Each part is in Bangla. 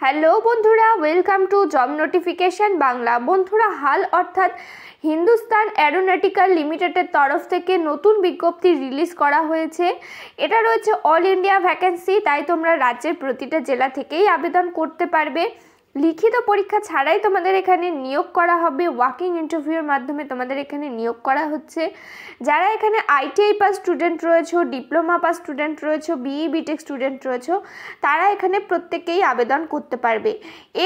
হ্যালো বন্ধুরা, welcome to job notification Bangla. বন্ধুরা, হাল অর্থাৎ হিন্দুস্তান অ্যারোনটিক্যাল লিমিটেডের তরফ থেকে নতুন বিজ্ঞপ্তি রিলিজ করা হয়েছে। এটা রয়েছে অল ইন্ডিয়া ভ্যাকেন্সি, তাই তোমরা রাজ্যের প্রতিটা জেলা থেকেই আবেদন করতে পারবে। লিখিত পরীক্ষা ছাড়াই তোমাদের এখানে নিয়োগ করা হবে, ওয়াকিং ইন্টারভিউর মাধ্যমে তোমাদের এখানে নিয়োগ করা হচ্ছে। যারা এখানে আইটিআই পাস স্টুডেন্ট রয়েছে, ডিপ্লোমা পাস স্টুডেন্ট রয়েছে, বিই বিটেক স্টুডেন্ট রয়েছে, তারা এখানে প্রত্যেকেই আবেদন করতে পারবে।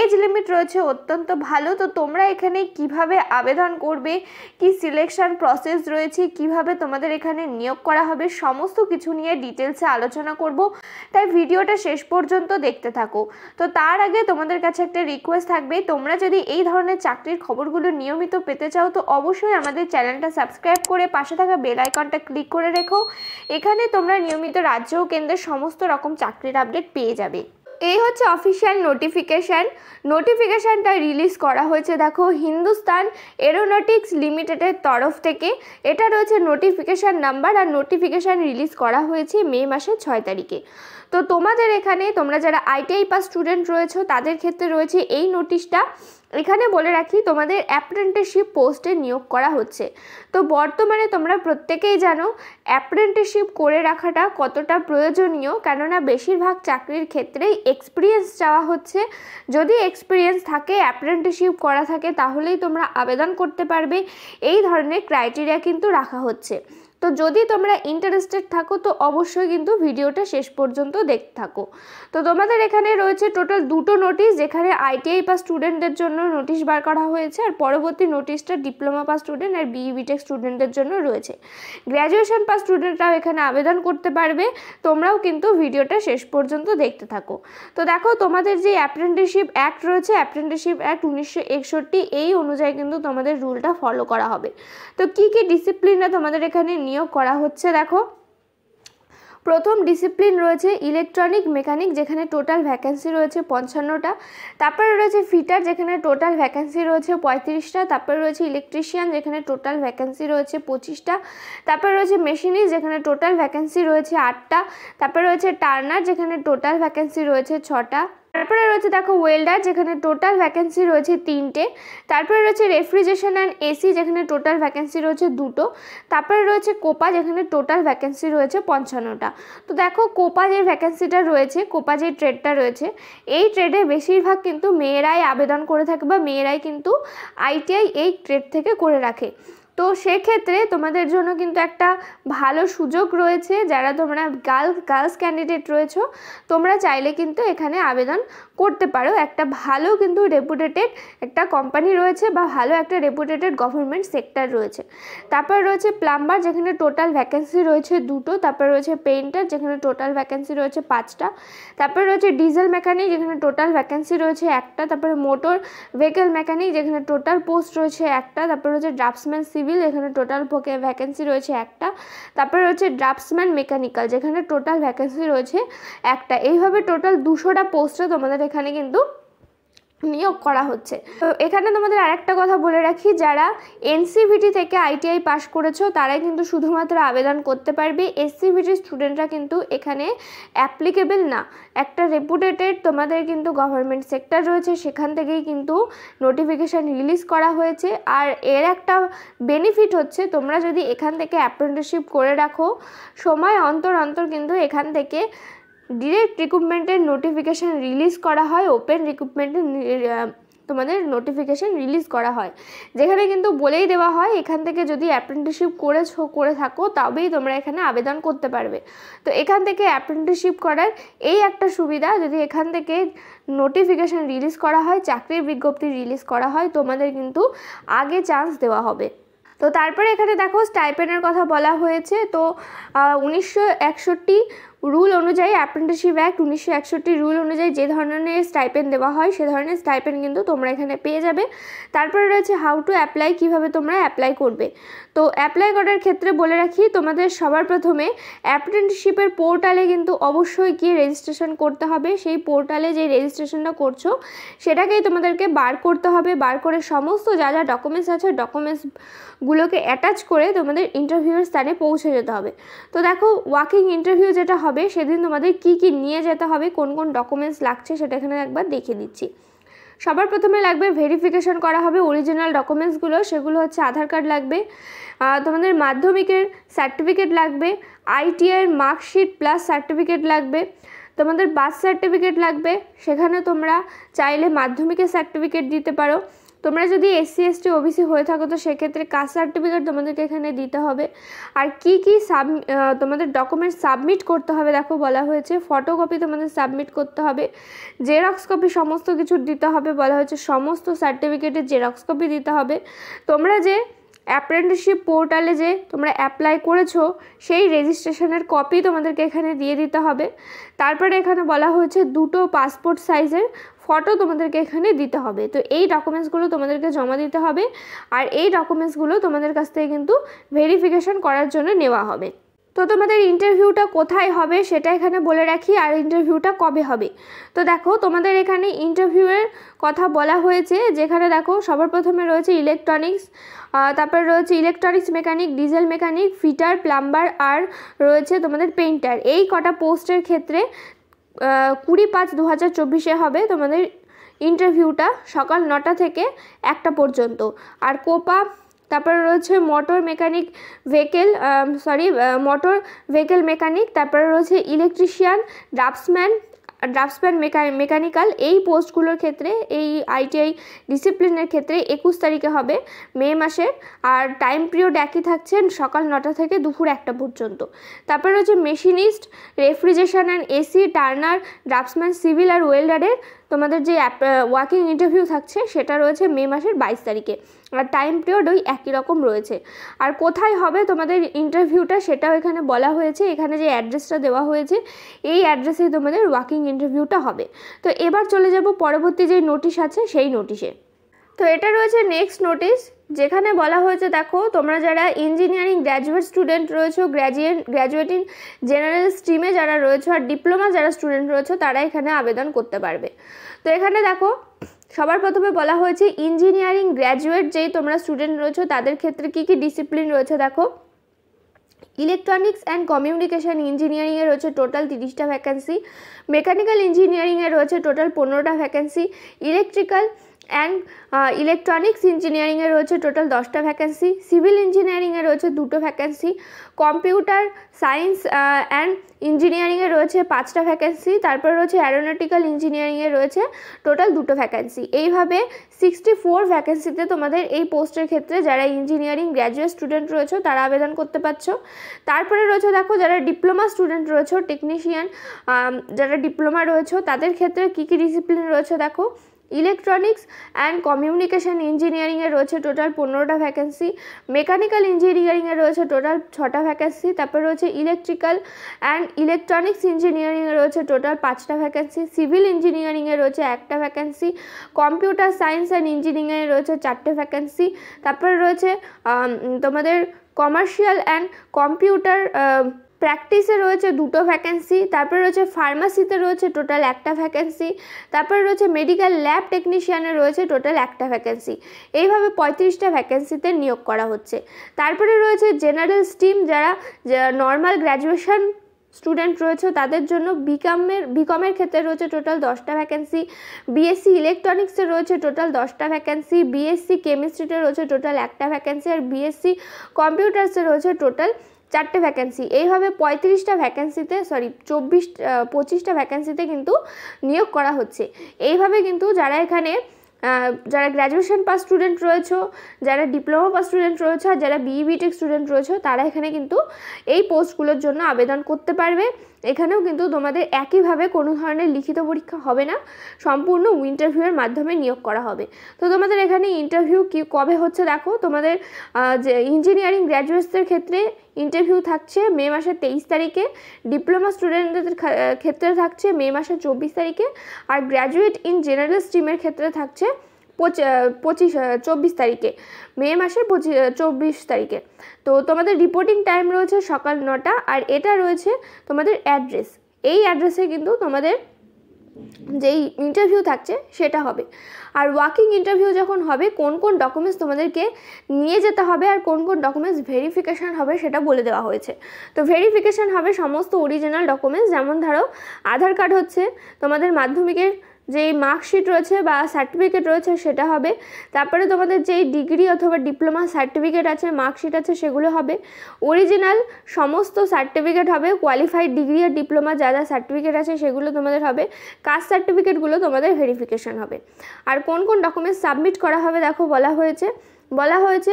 এজ লিমিট রয়েছে অত্যন্ত ভালো। তো তোমরা এখানে কিভাবে আবেদন করবে, কি সিলেকশন প্রসেস রয়েছে, কিভাবে তোমাদের এখানে নিয়োগ করা হবে, সমস্ত কিছু নিয়ে ডিটেলসে আলোচনা করব, তাই ভিডিওটা শেষ পর্যন্ত দেখতে থাকো। তো তার আগে তোমাদের কাছে একটা রিকোয়েস্ট থাকবে, তোমরা যদি এই ধরনের চাকরির খবরগুলো নিয়মিত পেতে চাও তো অবশ্যই আমাদের চ্যানেলটা সাবস্ক্রাইব করে পাশে থাকা বেল আইকনটা ক্লিক করে রেখো। এখানে তোমরা নিয়মিত রাজ্য ও কেন্দ্রের সমস্ত রকম চাকরির আপডেট পেয়ে যাবে। এই হচ্ছে অফিসিয়াল নোটিফিকেশানটা রিলিজ করা হয়েছে। দেখো, হিন্দুস্তান এরোনটিক্স লিমিটেডের তরফ থেকে এটা রয়েছে নোটিফিকেশান নাম্বার, আর নোটিফিকেশান রিলিজ করা হয়েছে মে মাসের 6 তারিখে। তো তোমাদের এখানে তোমরা যারা আইটিআই পাস স্টুডেন্ট রয়েছে তাদের ক্ষেত্রে রয়েছে এই নোটিশটা। এখানে বলে রাখি, তোমাদের অ্যাপ্রেন্টিসশিপ পোস্টে নিয়োগ করা হচ্ছে। তো বর্তমানে তোমরা প্রত্যেকেই জানো অ্যাপ্রেন্টিসশিপ করে রাখাটা কতটা প্রয়োজনীয়, কেননা বেশিরভাগ চাকরির ক্ষেত্রেই এক্সপিরিয়েন্স চাওয়া হচ্ছে। যদি এক্সপিরিয়েন্স থাকে, অ্যাপ্রেন্টিসশিপ করা থাকে, তাহলেই তোমরা আবেদন করতে পারবে। এই ধরনের ক্রাইটেরিয়া কিন্তু রাখা হচ্ছে। তো যদি তোমরা ইন্টারেস্টেড থাকো তো অবশ্যই কিন্তু ভিডিওটা শেষ পর্যন্ত দেখতে থাকো। তো তোমাদের এখানে রয়েছে টোটাল দুটো নোটিশ, যেখানে আইটিআই পাস স্টুডেন্টদের জন্য নোটিশ বার করা হয়েছে, আর পরবর্তী নোটিশটা ডিপ্লোমা পাস স্টুডেন্ট আর বিই বিটেক স্টুডেন্টদের জন্য রয়েছে। গ্র্যাজুয়েশন পাস স্টুডেন্টরাও এখানে আবেদন করতে পারবে। তোমরাও কিন্তু ভিডিওটা শেষ পর্যন্ত দেখতে থাকো। তো দেখো, তোমাদের যে অ্যাপ্রেন্টিসশিপ অ্যাক্ট রয়েছে, অ্যাপ্রেন্টিসশিপ অ্যাক্ট 1961, এই অনুযায়ী কিন্তু তোমাদের রুলটা ফলো করা হবে। তো কী কী ডিসিপ্লিনে তোমাদের এখানে নিয়োগ করা হচ্ছে দেখো। প্রথম ডিসিপ্লিন রয়েছে ইলেকট্রনিক মেকানিক, যেখানে টোটাল ভ্যাকেন্সি রয়েছে 55টা। তারপরে রয়েছে ফিটার, যেখানে টোটাল ভ্যাকেন্সি রয়েছে 35টা। তারপরে রয়েছে ইলেকট্রিশিয়ান, যেখানে টোটাল ভ্যাকেন্সি রয়েছে 25টা। তারপরে রয়েছে মেশিনিস্ট, যেখানে টোটাল ভ্যাকেন্সি রয়েছে 8টা। তারপরে রয়েছে টার্নার, যেখানে টোটাল ভ্যাকেন্সি রয়েছে 6টা। তারপরে রয়েছে দেখো ওয়েল্ডার, যেখানে টোটাল ভ্যাকেন্সি রয়েছে 3টে। তারপরে রয়েছে রেফ্রিজারেশন অ্যান্ড এসি, যেখানে টোটাল ভ্যাকেন্সি রয়েছে 2টো। তারপরে রয়েছে কোপা, যেখানে টোটাল ভ্যাকেন্সি রয়েছে 55টা। তো দেখো, কোপা যে ভ্যাকেন্সিটা রয়েছে, কোপা যে ট্রেডটা রয়েছে, এই ট্রেডে বেশিরভাগ কিন্তু মেয়েরাই আবেদন করে থাকে, বা মেয়েরাই কিন্তু আইটিআই এই ট্রেড থেকে করে রাখে। তো সেক্ষেত্রে তোমাদের জন্য কিন্তু একটা ভালো সুযোগ রয়েছে। যারা তোমরা গার্লস ক্যান্ডিডেট রয়েছো, তোমরা চাইলে কিন্তু এখানে আবেদন করতে পারো। একটা ভালো কিন্তু রেপুটেটেড একটা কোম্পানি রয়েছে, বা ভালো একটা রেপুটেটেড গভর্নমেন্ট সেক্টর রয়েছে। তারপর রয়েছে প্লাম্বার, যেখানে টোটাল ভ্যাকেন্সি রয়েছে 2টো। তারপর রয়েছে পেইন্টার, যেখানে টোটাল ভ্যাকেন্সি রয়েছে 5টা। তারপর রয়েছে ডিজেল মেকানিক, যেখানে টোটাল ভ্যাকেন্সি রয়েছে 1টা। তারপরে মোটর ভেহিকেল মেকানিক, যেখানে টোটাল পোস্ট রয়েছে 1টা। তারপর রয়েছে ড্রাফটসম্যান সিভিল, এখানে টোটাল ভ্যাকেন্সি রয়েছে 1টা। তারপরে রয়েছে ড্রাফটসম্যান মেকানিক্যাল, যেখানে টোটাল ভ্যাকেন্সি রয়েছে 1টা। এইভাবে টোটাল 200টা পোস্টে তোমাদের এখানে কিন্তু নিয়োগ করা হচ্ছে। তো এখানে তোমাদের আরেকটা কথা বলে রাখি, যারা এনসিভিটি থেকে আইটিআই পাস করেছো তারাই কিন্তু শুধুমাত্র আবেদন করতে পারবে। এসসিভিটি স্টুডেন্টরা কিন্তু এখানে অ্যাপ্লিকেবল না। একটা রেপুটেটেড তোমাদের কিন্তু গভর্নমেন্ট সেক্টর রয়েছে, সেখান থেকেই কিন্তু নোটিফিকেশান রিলিজ করা হয়েছে। আর এর একটা বেনিফিট হচ্ছে, তোমরা যদি এখান থেকে অ্যাপ্রেন্টিসশিপ করে রাখো, সময় অন্তর অন্তর কিন্তু এখান থেকে ডিরেক্ট রিক্রুটমেন্টের নোটিফিকেশান রিলিজ করা হয়, ওপেন রিক্রুটমেন্টের তোমাদের নোটিফিকেশান রিলিজ করা হয়, যেখানে কিন্তু বলেই দেওয়া হয় এখান থেকে যদি অ্যাপ্রেন্টিসশিপ করে থাকো তবেই তোমরা এখানে আবেদন করতে পারবে। তো এখান থেকে অ্যাপ্রেন্টিসশিপ করার এই একটা সুবিধা, যদি এখান থেকে নোটিফিকেশান রিলিজ করা হয়, চাকরির বিজ্ঞপ্তি রিলিজ করা হয়, তোমাদের কিন্তু আগে চান্স দেওয়া হবে। তো তারপরে এখানে দেখো স্টাইপেন্ডের কথা বলা হয়েছে। তো 1961 রুল অনুযায়ী, অ্যাপ্রেন্টিসশিপ অ্যাক্ট 1961 রুল অনুযায়ী যে ধরনের স্টাইপেন্ড দেওয়া হয়, সে ধরনের স্টাইপেন্ড কিন্তু তোমরা এখানে পেয়ে যাবে। তারপরে রয়েছে হাউ টু অ্যাপ্লাই, কীভাবে তোমরা অ্যাপ্লাই করবে। তো অ্যাপ্লাই করার ক্ষেত্রে বলে রাখি, তোমাদের সবার প্রথমে অ্যাপ্রেন্টিসশিপের পোর্টালে কিন্তু অবশ্যই গিয়ে রেজিস্ট্রেশন করতে হবে। সেই পোর্টালে যে রেজিস্ট্রেশনটা করছো সেটাকেই তোমাদেরকে বার করতে হবে। বার করে সমস্ত যা যা ডকুমেন্টস আছে, ডকুমেন্টসগুলোকে অ্যাটাচ করে তোমাদের ইন্টারভিউয়ের স্থানে পৌঁছে যেতে হবে। তো দেখো, ওয়াকিং ইন্টারভিউ যেটা হবে হবে সেদিন তোমাদের কি কি নিয়ে যেতে হবে, কোন কোন ডকুমেন্টস লাগছে সেটা এখানে একবার দেখিয়ে দিচ্ছি। সবার প্রথমে লাগবে ভেরিফিকেশন করা হবে অরিজিনাল ডকুমেন্টসগুলো, সেগুলো হচ্ছে আধার কার্ড লাগবে, তোমাদের মাধ্যমিকের সার্টিফিকেট লাগবে, ITIর মার্কশিট প্লাস সার্টিফিকেট লাগবে, তোমাদের বার্থ সার্টিফিকেট লাগবে, সেখানে তোমরা চাইলে মাধ্যমিকের সার্টিফিকেট দিতে পারো। তোমরা যদি SC ST OBC হয়ে থাকো তো সেক্ষেত্রে কাস্ট সার্টিফিকেট তোমাদেরকে এখানে দিতে হবে। আর কি কি তোমাদের ডকুমেন্টস সাবমিট করতে হবে দেখো বলা হয়েছে, ফটোকপি তোমাদের সাবমিট করতে হবে, জেরক্স কপি সমস্ত কিছু দিতে হবে বলা হয়েছে, সমস্ত সার্টিফিকেটের জেরক্স কপি দিতে হবে। তোমরা যে অ্যাপ্রেন্টিসশিপ পোর্টালে যে তোমরা অ্যাপ্লাই করেছো সেই রেজিস্ট্রেশনের কপি তোমাদেরকে এখানে দিয়ে দিতে হবে। তারপরে এখানে বলা হয়েছে 2টো পাসপোর্ট সাইজের ফটো তোমাদেরকে এখানে দিতে হবে। তো এই ডকুমেন্টসগুলো তোমাদেরকে জমা দিতে হবে, আর এই ডকুমেন্টসগুলো তোমাদের কাছ থেকে কিন্তু ভেরিফিকেশন করার জন্য নেওয়া হবে। তো তোমাদের ইন্টারভিউটা কোথায় হবে সেটা এখানে বলে রাখি, আর ইন্টারভিউটা কবে হবে। তো দেখো তোমাদের এখানে ইন্টারভিউয়ের কথা বলা হয়েছে, যেখানে দেখো সবার প্রথমে রয়েছে ইলেকট্রনিক্স, তারপরে রয়েছে electronics mechanic, diesel mechanic, fitter, plumber, আর রয়েছে তোমাদের পেইন্টার। এই কটা পোস্টের ক্ষেত্রে 20/5/2024 হবে তোমাদের ইন্টারভিউটা, সকাল 9টা থেকে 1টা পর্যন্ত। আর কোপা, তারপরে রয়েছে মোটর ভেহিকেল মেকানিক, তারপরে রয়েছে ইলেকট্রিশিয়ান, ড্রাফটসম্যান মেকানিক্যাল। এই পোস্টগুলোর ক্ষেত্রে এই ITI ডিসিপ্লিনের ক্ষেত্রে 21 তারিখে হবে মে মাসের, আর টাইম পিরিয়ড একই থাকছে সকাল 9টা থেকে দুপুর 1টা পর্যন্ত। তারপরে রয়েছে machinist, refrigeration and AC, turner, draftsman, civil আর ওয়েল্ডারের তোমাদের যে ওয়ার্কিং ইন্টারভিউ থাকছে সেটা রয়েছে মে মাসের 22 তারিখে, আর টাইম পিরিয়ড ওই একই রকম রয়েছে। আর কোথায় হবে তোমাদের ইন্টারভিউটা সেটাও এখানে বলা হয়েছে, এখানে যে অ্যাড্রেসটা দেওয়া হয়েছে এই অ্যাড্রেসেই তোমাদের ওয়ার্কিং ইন্টারভিউটা হবে। তো এবার চলে যাব পরবর্তী যে নোটিশ আছে সেই নোটিশে। তো এটা রয়েছে নেক্সট নোটিশ, যেখানে বলা হয়েছে দেখো তোমরা যারা ইঞ্জিনিয়ারিং গ্র্যাজুয়েট স্টুডেন্ট রয়েছো, গ্র্যাজুয়েটিং জেনারেল স্ট্রিমে যারা রয়েছো, আর ডিপ্লোমা যারা স্টুডেন্ট রয়েছো তারা এখানে আবেদন করতে পারবে। তো এখানে দেখো সবার প্রথমে বলা হয়েছে ইঞ্জিনিয়ারিং গ্র্যাজুয়েট যেই তোমরা স্টুডেন্ট রয়েছো তাদের ক্ষেত্রে কি কি ডিসিপ্লিন রয়েছে দেখো। ইলেকট্রনিক্স অ্যান্ড কমিউনিকেশান ইঞ্জিনিয়ারিংয়ে রয়েছে টোটাল 30টা ভ্যাকেন্সি, মেকানিক্যাল ইঞ্জিনিয়ারিংয়ে রয়েছে টোটাল 15টা ভ্যাকেন্সি, ইলেকট্রিক্যাল অ্যান্ড ইলেকট্রনিক্স ইঞ্জিনিয়ারিংয়ে রয়েছে টোটাল 10টা ভ্যাকেন্সি, সিভিল ইঞ্জিনিয়ারিংয়ে রয়েছে 2টো ভ্যাকেন্সি, কম্পিউটার সায়েন্স অ্যান্ড ইঞ্জিনিয়ারিংয়ে রয়েছে 5টা ভ্যাকেন্সি, তারপরে রয়েছে অ্যারোনটিক্যাল ইঞ্জিনিয়ারিংয়ে রয়েছে টোটাল 2টো ভ্যাকেন্সি। এইভাবে 64 ভ্যাকেন্সিতে তোমাদের এই পোস্টের ক্ষেত্রে যারা ইঞ্জিনিয়ারিং গ্র্যাজুয়েট স্টুডেন্ট রয়েছে তারা আবেদন করতে পারছো। তারপরে রয়েছে দেখো যারা ডিপ্লোমা স্টুডেন্ট রয়েছে, টেকনিশিয়ান যারা ডিপ্লোমা রয়েছে তাদের ক্ষেত্রে কী কী ডিসিপ্লিন রয়েছে দেখো। ইলেকট্রনিক্স অ্যান্ড কমিউনিকেশান ইঞ্জিনিয়ারিংয়ে রয়েছে টোটাল 15টা ভ্যাকেন্সি, মেকানিক্যাল ইঞ্জিনিয়ারিংয়ে রয়েছে টোটাল 6টা ভ্যাকেন্সি, তারপরে রয়েছে ইলেকট্রিক্যাল অ্যান্ড ইলেকট্রনিক্স ইঞ্জিনিয়ারিংয়ে রয়েছে টোটাল 5টা ভ্যাকেন্সি, সিভিল ইঞ্জিনিয়ারিংয়ে রয়েছে 1টা ভ্যাকেন্সি, কম্পিউটার সায়েন্স অ্যান্ড ইঞ্জিনিয়ারিংয়ে রয়েছে 4টে ভ্যাকেন্সি, তারপরে রয়েছে তোমাদের কমার্শিয়াল অ্যান্ড কম্পিউটার প্র্যাকটিসে রয়েছে 2টো ভ্যাকেন্সি, তারপরে রয়েছে ফার্মাসিতে রয়েছে টোটাল 1টা ভ্যাকেন্সি, তারপরে রয়েছে মেডিকেল ল্যাব টেকনিশিয়ানে রয়েছে টোটাল 1টা ভ্যাকেন্সি। এইভাবে 35টা ভ্যাকেন্সিতে নিয়োগ করা হচ্ছে। তারপরে রয়েছে জেনারেল স্ট্রিম যারা নর্মাল গ্র্যাজুয়েশন স্টুডেন্ট রয়েছে তাদের জন্য বিকমের ক্ষেত্রে রয়েছে টোটাল 10টা ভ্যাকেন্সি, BSc ইলেকট্রনিক্সে রয়েছে টোটাল 10টা ভ্যাকেন্সি, BSc কেমিস্ট্রিতে রয়েছে টোটাল 1টা ভ্যাকেন্সি, আর BSc কম্পিউটার্সে রয়েছে টোটাল 4টে ভ্যাকেন্সি। এইভাবে 25টা ভ্যাকেন্সিতে কিন্তু নিয়োগ করা হচ্ছে। এইভাবে কিন্তু যারা এখানে যারা গ্র্যাজুয়েশন পাস স্টুডেন্ট রয়েছে, যারা ডিপ্লোমা পাস স্টুডেন্ট রয়েছে, আর যারা BE BTech স্টুডেন্ট রয়েছে তারা এখানে কিন্তু এই পোস্টগুলোর জন্য আবেদন করতে পারবে। এখানেও কিন্তু তোমাদের একইভাবে কোনো ধরনের লিখিত পরীক্ষা হবে না, সম্পূর্ণ ইন্টারভিউয়ের মাধ্যমে নিয়োগ করা হবে। তো তোমাদের এখানে ইন্টারভিউ কবে হচ্ছে দেখো, তোমাদের যে ইঞ্জিনিয়ারিং গ্র্যাজুয়েটসদের ক্ষেত্রে ইন্টারভিউ থাকছে মে মাসের 23 তারিখে, ডিপ্লোমা স্টুডেন্টদের ক্ষেত্রে থাকছে মে মাসের 24 তারিখে, আর গ্র্যাজুয়েট ইন জেনারেল স্ট্রিমের ক্ষেত্রে থাকছে 24 তারিখে, মে মাসের 24 তারিখে। তো তোমাদের রিপোর্টিং টাইম রয়েছে সকাল 9টা, আর এটা রয়েছে তোমাদের অ্যাড্রেস। এই অ্যাড্রেসে কিন্তু তোমাদের যেই ইন্টারভিউ থাকছে সেটা হবে। আর ওয়াকিং ইন্টারভিউ যখন হবে কোন কোন ডকুমেন্টস তোমাদেরকে নিয়ে যেতে হবে আর কোন কোন ডকুমেন্টস ভেরিফিকেশান হবে সেটা বলে দেওয়া হয়েছে। তো ভেরিফিকেশান হবে সমস্ত অরিজিনাল ডকুমেন্টস, যেমন ধরো আধার কার্ড হচ্ছে, তোমাদের মাধ্যমিকের যেই মার্কশিট রয়েছে বা সার্টিফিকেট রয়েছে সেটা হবে, তারপরে তোমাদের যেই ডিগ্রি অথবা ডিপ্লোমা সার্টিফিকেট আছে, মার্কশিট আছে, সেগুলো হবে। অরিজিনাল সমস্ত সার্টিফিকেট হবে, কোয়ালিফাইড ডিগ্রি আর ডিপ্লোমা যা যা সার্টিফিকেট আছে সেগুলো তোমাদের হবে। কাস্ট সার্টিফিকেটগুলো তোমাদের ভেরিফিকেশান হবে। আর কোন কোন ডকুমেন্টস সাবমিট করা হবে দেখো বলা হয়েছে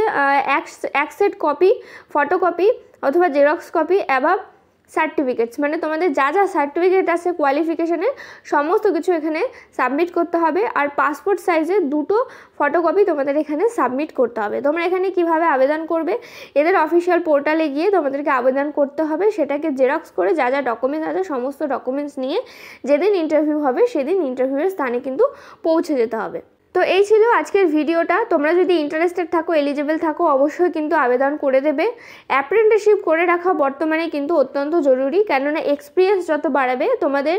এক সেট কপি, ফটোকপি অথবা জেরক্স কপি অ্যাবাভ সার্টিফিকেটস, মানে তোমাদের যা যা সার্টিফিকেট আছে কোয়ালিফিকেশানের সমস্ত কিছু এখানে সাবমিট করতে হবে। আর পাসপোর্ট সাইজের 2টো ফটোকপি তোমাদের এখানে সাবমিট করতে হবে। তোমরা এখানে কিভাবে আবেদন করবে, এদের অফিসিয়াল পোর্টালে গিয়ে তোমাদেরকে আবেদন করতে হবে, সেটাকে জেরক্স করে যা যা ডকুমেন্টস আছে সমস্ত ডকুমেন্টস নিয়ে যেদিন ইন্টারভিউ হবে সেদিন ইন্টারভিউয়ের স্থানে কিন্তু পৌঁছে যেতে হবে। তো এই ছিল আজকের ভিডিওটা। তোমরা যদি ইন্টারেস্টেড থাকো, এলিজিবল থাকো, অবশ্যই কিন্তু আবেদন করে দেবে। অ্যাপ্রেন্টিসশিপ করে রাখা বর্তমানে কিন্তু অত্যন্ত জরুরি, কেননা এক্সপিরিয়েন্স যত বাড়াবে তোমাদের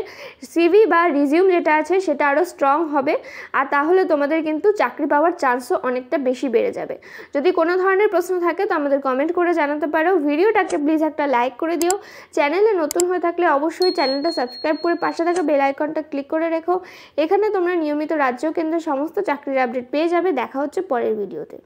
সিভি বা রিজিউম যেটা আছে সেটা আরও স্ট্রং হবে, আর তাহলে তোমাদের কিন্তু চাকরি পাওয়ার চান্সও অনেকটা বেশি বেড়ে যাবে। যদি কোনো ধরনের প্রশ্ন থাকে তো আমাদের কমেন্ট করে জানাতে পারো। ভিডিওটাকে প্লিজ একটা লাইক করে দিও। চ্যানেলে নতুন হয়ে থাকলে অবশ্যই চ্যানেলটা সাবস্ক্রাইব করে পাশে থাকা বেল আইকনটা ক্লিক করে রেখো। এখানে তোমরা নিয়মিত রাজ্য কেন্দ্রের সমস্ত চাকরির আপডেট পেয়ে যাবে। দেখা হচ্ছে পরের ভিডিওতে।